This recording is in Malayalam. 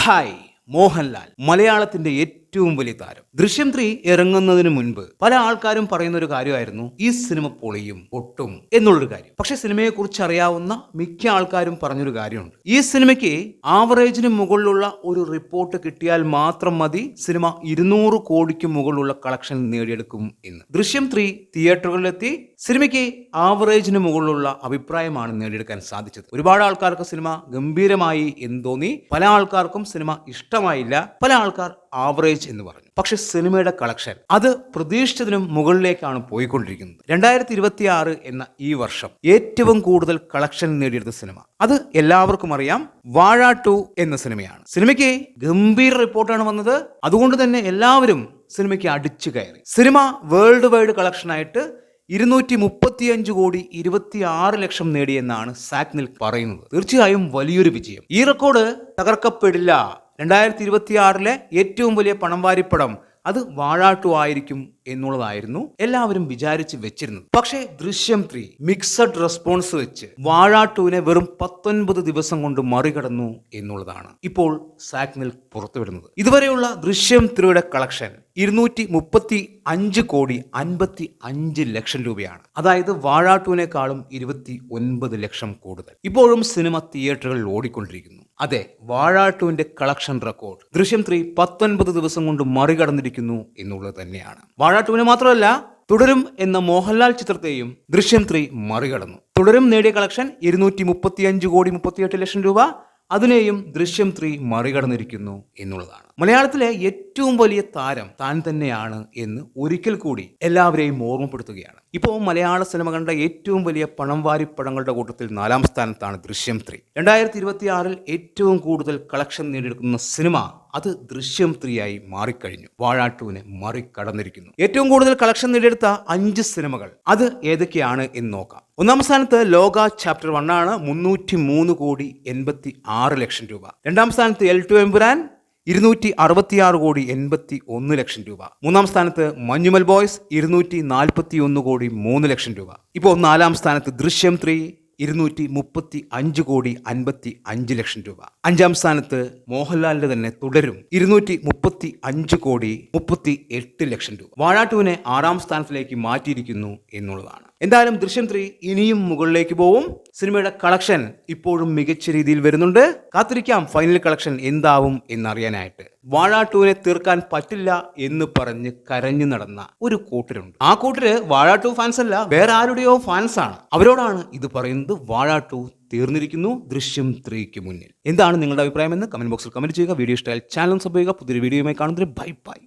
ഹായ് മോഹൻലാൽ മലയാളത്തിന്റെ ഏറ്റവും വലിയ താരം. ദൃശ്യം 3 ഇറങ്ങുന്നതിന് മുൻപ് പല ആൾക്കാരും പറയുന്ന ഒരു കാര്യമായിരുന്നു ഈ സിനിമ പൊളിയും പൊട്ടും എന്നുള്ളൊരു കാര്യം. പക്ഷെ സിനിമയെ കുറിച്ച് അറിയാവുന്ന മിക്ക ആൾക്കാരും പറഞ്ഞൊരു കാര്യമുണ്ട്. ഈ സിനിമയ്ക്ക് ആവറേജിന് മുകളിലുള്ള ഒരു റിപ്പോർട്ട് കിട്ടിയാൽ മാത്രം മതി സിനിമ 200 കോടിക്ക് മുകളിലുള്ള കളക്ഷൻ നേടിയെടുക്കും എന്ന്. ദൃശ്യം 3 തിയേറ്ററുകളിലെത്തി സിനിമയ്ക്ക് ആവറേജിന് മുകളിലുള്ള അഭിപ്രായമാണ് നേടിയെടുക്കാൻ സാധിച്ചത്. ഒരുപാട് ആൾക്കാർക്ക് സിനിമ ഗംഭീരമായി എന്ന് തോന്നി, പല ആൾക്കാർക്കും സിനിമ ഇഷ്ടമായില്ല, പല ആൾക്കാർ ആവറേജ് എന്ന് പറഞ്ഞു. പക്ഷെ സിനിമയുടെ കളക്ഷൻ അത് പ്രതീക്ഷിച്ചതിനും മുകളിലേക്കാണ് പോയിക്കൊണ്ടിരിക്കുന്നത്. 2026 എന്ന ഈ വർഷം ഏറ്റവും കൂടുതൽ കളക്ഷൻ നേടിയെടുത്ത സിനിമ അത് എല്ലാവർക്കും അറിയാം, വാഴ 2 എന്ന സിനിമയാണ്. സിനിമയ്ക്ക് ഗംഭീര റിപ്പോർട്ടാണ് വന്നത്. അതുകൊണ്ട് തന്നെ എല്ലാവരും സിനിമയ്ക്ക് അടിച്ചു കയറി. സിനിമ വേൾഡ് വൈഡ് കളക്ഷനായിട്ട് 235 കോടി 26 ലക്ഷം നേടിയെന്നാണ് സാക്നിൽ പറയുന്നത്. തീർച്ചയായും വലിയൊരു വിജയം. ഈ റെക്കോർഡ് തകർക്കപ്പെടില്ല. 2026 ഏറ്റവും വലിയ പണം വാരിപ്പടം അത് വാഴ 2 ആയിരിക്കും എന്നുള്ളതായിരുന്നു എല്ലാവരും വിചാരിച്ച് വെച്ചിരുന്നത്. പക്ഷേ ദൃശ്യം 3 മിക്സഡ് റെസ്പോൺസ് വെച്ച് വാഴ 2 വെറും 19 ദിവസം കൊണ്ട് മറികടന്നു എന്നുള്ളതാണ് ഇപ്പോൾ സാക്നിൽ പുറത്തുവിടുന്നത്. ഇതുവരെയുള്ള ദൃശ്യം 3യുടെ കളക്ഷൻ 235 കോടി 55 ലക്ഷം രൂപയാണ്. അതായത് വാഴ 2നേക്കാളും 29 ലക്ഷം കൂടുതൽ. ഇപ്പോഴും സിനിമ തിയേറ്ററുകളിൽ ഓടിക്കൊണ്ടിരിക്കുന്നു. അതെ, വാഴ 2ന്റെ കളക്ഷൻ റെക്കോർഡ് ദൃശ്യം 3 19 ദിവസം കൊണ്ട് മറികടന്നിരിക്കുന്നു എന്നുള്ളത് തന്നെയാണ്. വാഴ 2നെ മാത്രമല്ല, തുടരും എന്ന മോഹൻലാൽ ചിത്രത്തെയും ദൃശ്യം 3 മറികടന്നു. തുടരും നേടിയ കളക്ഷൻ 235 കോടി 38 ലക്ഷം രൂപ. അതിനെയും ദൃശ്യം 3 മറികടന്നിരിക്കുന്നു എന്നുള്ളതാണ്. മലയാളത്തിലെ ഏറ്റവും വലിയ താരം താൻ തന്നെയാണ് എന്ന് ഒരിക്കൽ കൂടി എല്ലാവരെയും ഓർമ്മപ്പെടുത്തുകയാണ്. ഇപ്പോൾ മലയാള സിനിമ കണ്ട ഏറ്റവും വലിയ പണം വാരിപ്പടങ്ങളുടെ കൂട്ടത്തിൽ 4ാം സ്ഥാനത്താണ് ദൃശ്യം 3. 2026 ഏറ്റവും കൂടുതൽ കളക്ഷൻ നേടിയെടുക്കുന്ന സിനിമ അത് ദൃശ്യം 3 ആയി മാറിക്കഴിഞ്ഞു. വാഴ 2നെ മറികടന്നിരിക്കുന്നു. ഏറ്റവും കൂടുതൽ കളക്ഷൻ നേടിയെടുത്ത 5 സിനിമകൾ അത് ഏതൊക്കെയാണ് എന്ന് നോക്കാം. 1ാം സ്ഥാനത്ത് ലോക ചാപ്റ്റർ 1 ആണ്, 303 കോടി 86 ലക്ഷം രൂപ. 2ാം സ്ഥാനത്ത് L2 എമ്പുരാൻ 266 കോടി 81 ലക്ഷം രൂപ. 3ാം സ്ഥാനത്ത് മഞ്ഞുമൽ ബോയ്സ് 241 കോടി 3 ലക്ഷം രൂപ. ഇപ്പോൾ 4ാം സ്ഥാനത്ത് ദൃശ്യം 3 235 കോടി 55 ലക്ഷം രൂപ. 5ാം സ്ഥാനത്ത് മോഹൻലാലിന്റെ തന്നെ തുടരും 235 കോടി 38 ലക്ഷം രൂപ. വാഴ 2നെ 6ാം സ്ഥാനത്തിലേക്ക് മാറ്റിയിരിക്കുന്നു എന്നുള്ളതാണ്. എന്തായാലും ദൃശ്യം 3 ഇനിയും മുകളിലേക്ക് പോവും. സിനിമയുടെ കളക്ഷൻ ഇപ്പോഴും മികച്ച രീതിയിൽ വരുന്നുണ്ട്. കാത്തിരിക്കാം ഫൈനൽ കളക്ഷൻ എന്താവും എന്നറിയാനായിട്ട്. വാഴ 2നെ തീർക്കാൻ പറ്റില്ല എന്ന് പറഞ്ഞ് കരഞ്ഞു നടന്ന ഒരു കൂട്ടരുണ്ട്. ആ കൂട്ടര് വാഴ 2 ഫാൻസ് അല്ല, വേറെ ആരുടെയോ ഫാൻസ് ആണ്. അവരോടാണ് ഇത് പറയുന്നത്. വാഴ 2 തീർന്നിരിക്കുന്നു ദൃശ്യം 3ക്ക് മുന്നിൽ. എന്താണ് നിങ്ങളുടെ അഭിപ്രായം എന്ന് കമന്റ് ബോക്സിൽ കമന്റ് ചെയ്യുക. വീഡിയോ ഇഷ്ടമായാൽ ചാനൽ സബ്സ്ക്രൈബ് ചെയ്യുക. പുതിയൊരു വീഡിയോയുമായി കാണുന്നതിന് ബൈ ബൈ.